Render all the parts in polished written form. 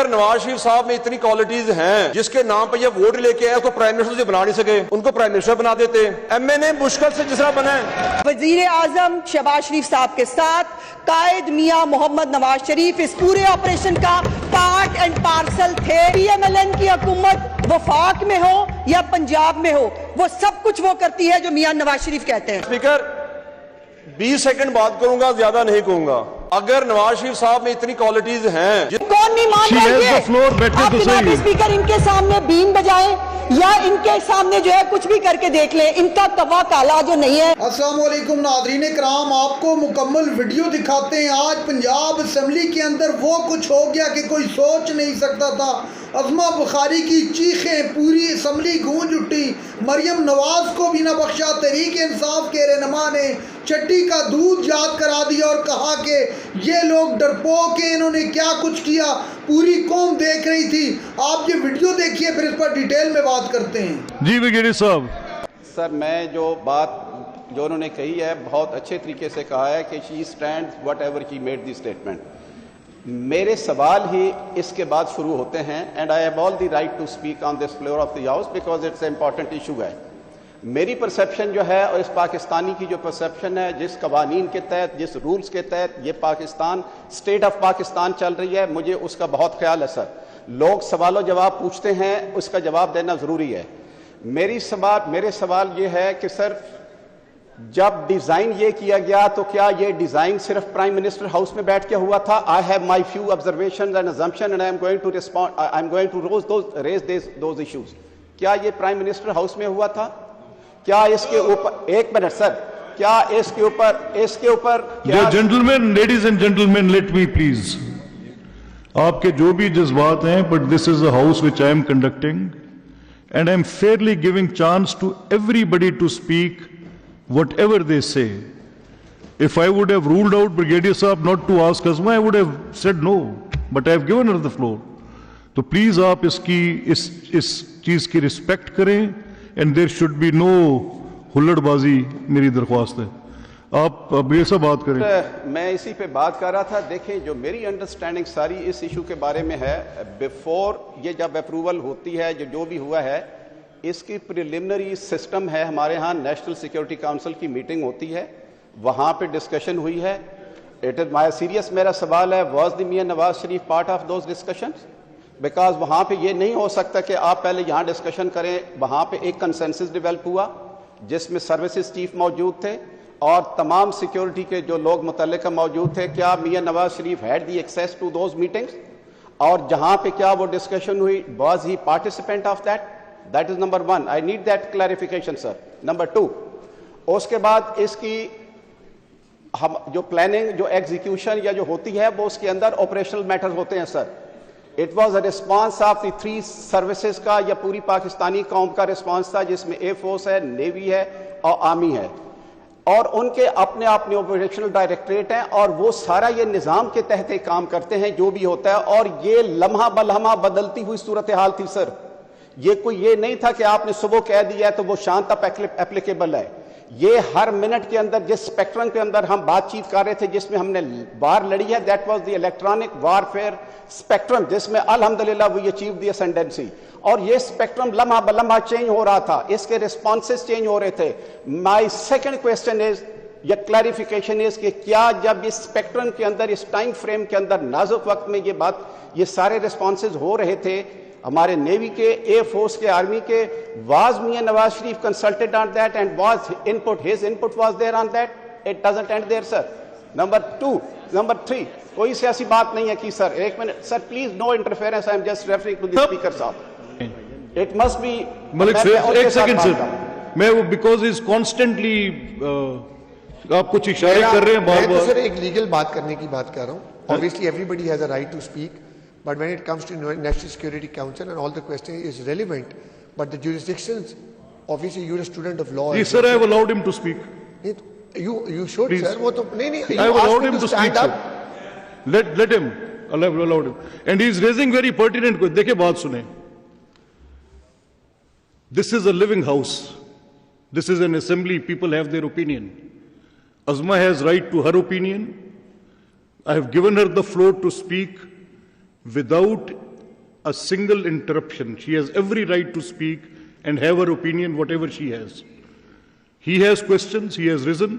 اگر نواز شریف صاحب میں اتنی کوالٹیز ہیں جس کے نام پہ یہ ووٹ لے کے آئے تو پرائم منسٹر سے بنا نہیں سکے, ان کو پرائم منسٹر بنا دیتے. ایم این اے مشکل سے جس طرح بنا ہے. وزیر اعظم شہباز شریف صاحب کے ساتھ قائد میاں محمد نواز شریف اس پورے آپریشن کا پارٹ اینڈ پارسل تھے. پی ایم ایل این کی حکومت وفاق میں ہو یا پنجاب میں ہو, وہ سب کچھ وہ کرتی ہے جو میاں نواز شریف کہتے ہیں. اسپیکر 20 سیکنڈ بات کروں گا, زیادہ نہیں کہوں گا. اگر نواز شریف صاحب میں اتنی کوالٹیز ہیں, کون نہیں مان رہا ہے آپ جناب اسپیکر ان کے سامنے بین بجائیں یا ان کے سامنے جو ہے کچھ بھی کر کے دیکھ لیں, ان کا توا کالا جو نہیں ہے. السلام علیکم ناظرین کرام, آپ کو مکمل ویڈیو دکھاتے ہیں. آج پنجاب اسمبلی کے اندر وہ کچھ ہو گیا کہ کوئی سوچ نہیں سکتا تھا. عظمہ بخاری کی چیخیں پوری اسمبلی گونج اٹھی. مریم نواز کو بھی نہ بخشا. تحریک انصاف کے رہنما نے چٹی کا دودھ یاد کرا دیا اور کہا کہ یہ لوگ ڈرپوک ہیں, انہوں نے کیا کچھ کیا. پوری قوم دیکھ رہی تھی. آپ یہ ویڈیو دیکھیے, پھر اس پر ڈیٹیل میں بات کرتے ہیں. جی وزیر صاحب. سر میں جو انہوں نے کہی ہے بہت اچھے طریقے سے کہا ہے کہ she stand whatever she made the statement. میرے سوال ہی اس کے بعد شروع ہوتے ہیں and I have all the right to speak on this floor of the house because it's a important issue ہے. میری پرسیپشن جو ہے اور اس پاکستانی کی جو پرسیپشن ہے, جس قوانین کے تحت, جس رولز کے تحت یہ پاکستان اسٹیٹ آف پاکستان چل رہی ہے, مجھے اس کا بہت خیال ہے. سر لوگ سوال و جواب پوچھتے ہیں, اس کا جواب دینا ضروری ہے. میرے سوال یہ ہے کہ سر جب ڈیزائن یہ کیا گیا تو کیا یہ ڈیزائن صرف پرائم منسٹر ہاؤس میں بیٹھ کے ہوا تھا؟ I have my few observations and assumption and I am going to raise those issues. کیا یہ پرائم منسٹر ہاؤس میں ہوا تھا؟ کیا اس کے اوپر ایک منٹ سر, کیا اس کے اوپر gentleman, ladies and gentleman, let me please. آپ کے جو بھی جذبات ہیں, but this is a house which I am conducting and I am fairly giving chance to everybody to speak whatever they say. If I would have ruled out Brigadier Saab not to ask Azma, I would have said no, but I have given her the floor. So please آپ اس چیز کی respect کریں and there should be no ہلڑ بازی. میری درخواست ہے آپ اب یہ سب بات کریں. میں اسی پہ بات کر رہا تھا. دیکھیں جو میری انڈرسٹینڈنگ ساری اس ایشو کے بارے میں ہے, بیفور یہ جب اپروول ہوتی ہے جو بھی ہوا ہے, اس کی پریلیمنری سسٹم ہے ہمارے ہاں. نیشنل سیکیورٹی کاؤنسل کی میٹنگ ہوتی ہے, وہاں پہ ڈسکشن ہوئی ہے. میرا سوال ہے, was the Mian Nawaz Sharif part of those discussions? Because وہاں پہ یہ نہیں ہو سکتا کہ آپ پہلے یہاں ڈسکشن کریں. وہاں پہ ایک کنسنسس ڈیولپ ہوا جس میں سروسز چیف موجود تھے اور تمام سیکیورٹی کے جو لوگ متعلقہ موجود تھے. کیا Mian Nawaz Sharif had the access to those meetings? اور جہاں پہ کیا وہ ڈسکشن ہوئی, was he participant of that? That is number one. I need that clarification, sir. Number two, اس کے بعد اس کی جو پلاننگ, جو ایگزیکیوشن یا جو ہوتی ہے, وہ اس کے اندر آپریشنل میٹرز ہوتے ہیں. Sir it was a response of the 3 services کا, یا پوری پاکستانی قوم کا رسپانس تھا, جس میں ایئر فورس ہے, نیوی ہے اور آرمی ہے, اور ان کے اپنے آپریشنل ڈائریکٹریٹ ہیں, اور وہ سارا یہ نظام کے تحت کام کرتے ہیں جو بھی ہوتا ہے. اور یہ لمحہ بلمحہ بدلتی ہوئی صورتحال تھی. سر یہ نہیں تھا کہ آپ نے صبح کہہ دیا ہے تو وہ شام تک اپلیکیبل ہے. یہ ہر منٹ کے اندر جس اسپیکٹرم کے اندر ہم بات چیت کر رہے تھے, جس میں ہم نے وار لڑی ہے, that was the electronic warfare spectrum, جس میں الحمدللہ وی اچیو دی اسینڈنسی. اور یہ اسپیکٹرم لمحہ بلمحہ چینج ہو رہا تھا, اس کے رسپانسز چینج ہو رہے تھے. مائی سیکنڈ کویسچن از, یا کلیریفیکیشن از, کہ کیا جب اس اسپیکٹرم کے اندر, اس ٹائم فریم کے اندر, نازک وقت میں یہ سارے رسپانسز ہو رہے تھے ہمارے نیوی کے, ایئر فورس کے, آرمی کے, was Mian Nawaz Sharif consulted on that and was his input was there on that? It doesn't end there, sir. Number 3, کوئی سیاسی بات نہیں ہے کی. سر ایک minute sir please, no interference, I am just referring to the speaker صاحب. It must be ملک صاحب ایک سیکنڈ سر, میں وہ بیکاز از کانسٹنٹلی آپ کچھ اشارے کر رہے ہیں بار بار. سر ایک لیگل بات کرنے کی بات کر رہا ہوں. Obviously everybody has a right to speak, but when it comes to National Security Council and all the questions is relevant, but the jurisdictions, obviously you're a student of law. Yes, sir, I have allowed him to speak. You should, please. Sir. I have allowed him to speak, sir. Let him. I have allowed him. And he is raising very pertinent questions. Dekhe baat sunein. This is a living house. This is an assembly. People have their opinion. Azma has right to her opinion. I have given her the floor to speak without a single interruption. She has every right to speak and have her opinion, whatever she has. He has questions, he has risen.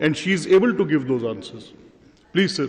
and she is able to give those answers. Please, sir.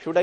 should I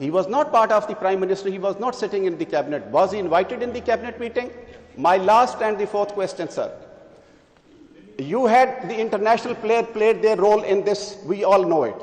He was not part of the prime minister, he was not sitting in the cabinet. Was he invited in the cabinet meeting? My last and the fourth question, sir. You had the international player played their role in this, we all know it.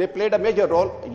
they played a major role,